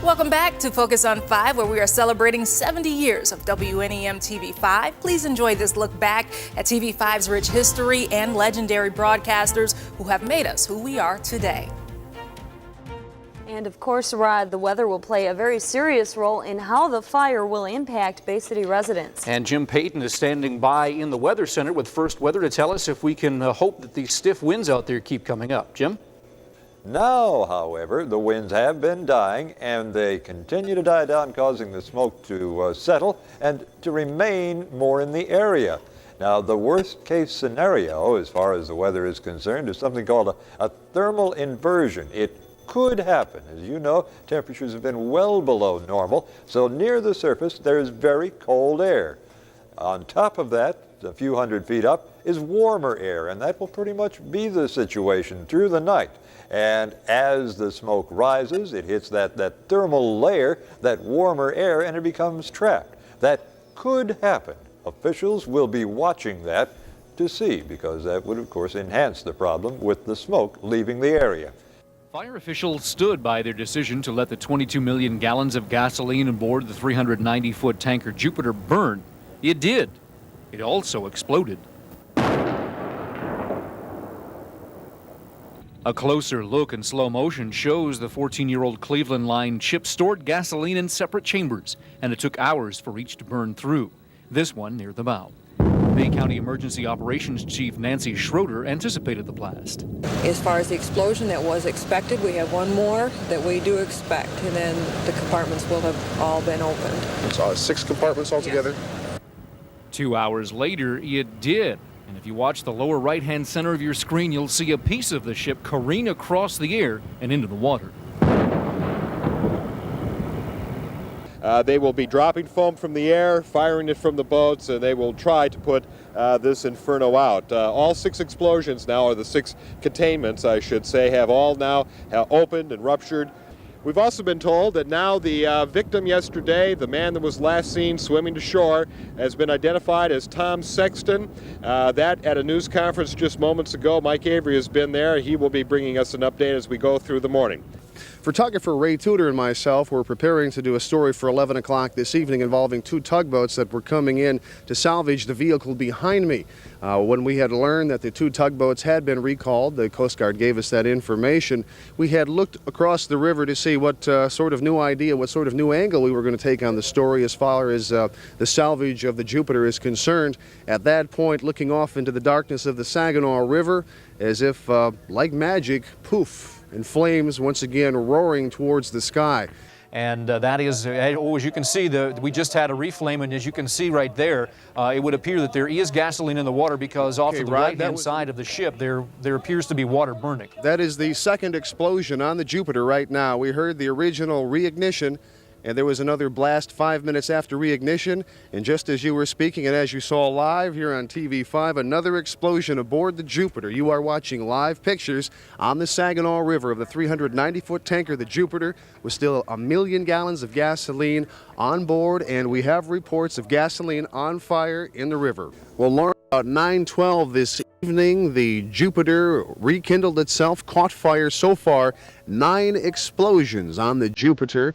Welcome back to Focus on 5, where we are celebrating 70 years of WNEM TV5. Please enjoy this look back at TV5's rich history and legendary broadcasters who have made us who we are today. And of course, Rod, the weather will play a very serious role in how the fire will impact Bay City residents. And Jim Payton is standing by in the Weather Center with first weather to tell us if we can hope that these stiff winds out there keep coming up. Jim? Now, however, the winds have been dying and they continue to die down, causing the smoke to settle and to remain more in the area. Now, the worst case scenario, as far as the weather is concerned, is something called a thermal inversion. It could happen. As you know, temperatures have been well below normal, so near the surface there's very cold air. On top of that, a few hundred feet up, is warmer air, and that will pretty much be the situation through the night. And as the smoke rises, it hits that thermal layer, that warmer air, and it becomes trapped. That could happen. Officials will be watching that to see, because that would, of course, enhance the problem with the smoke leaving the area. Fire officials stood by their decision to let the 22 million gallons of gasoline aboard the 390-foot tanker Jupiter burn. It did. It also exploded. A closer look in slow motion shows the 14-year-old Cleveland line ship stored gasoline in separate chambers, and it took hours for each to burn through. This one near the bow. Bay County Emergency Operations Chief Nancy Schroeder anticipated the blast. As far as the explosion that was expected, we have one more that we do expect, and then the compartments will have all been opened. So 6 compartments altogether? Yes. 2 hours later, it did. And if you watch the lower right-hand center of your screen, you'll see a piece of the ship careen across the air and into the water. They will be dropping foam from the air, firing it from the boats, and they will try to put this inferno out. All 6 explosions now, or the 6 containments, I should say, have all now opened and ruptured. We've also been told that now the victim yesterday, the man that was last seen swimming to shore, has been identified as Tom Sexton. That at a news conference just moments ago. Mike Avery has been there. He will be bringing us an update as we go through the morning. Photographer Ray Tudor and myself were preparing to do a story for 11 o'clock this evening involving 2 tugboats that were coming in to salvage the vehicle behind me. When we had learned that the 2 tugboats had been recalled, the Coast Guard gave us that information. We had looked across the river to see what sort of new idea, what sort of new angle we were going to take on the story as far as the salvage of the Jupiter is concerned. At that point, looking off into the darkness of the Saginaw River, as if, like magic, poof, and flames once again roaring towards the sky. And that is, as you can see, we just had a reflame, and as you can see right there, it would appear that there is gasoline in the water because off to the right-hand side of the ship, there appears to be water burning. That is the second explosion on the Jupiter right now. We heard the original reignition, and there was another blast 5 minutes after reignition. And just as you were speaking and as you saw live here on TV5, another explosion aboard the Jupiter. You are watching live pictures on the Saginaw River of the 390-foot tanker, the Jupiter, with still 1 million gallons of gasoline on board, and we have reports of gasoline on fire in the river. Well, Lauren, about 9:12 this evening, the Jupiter rekindled itself, caught fire. So far, 9 explosions on the Jupiter.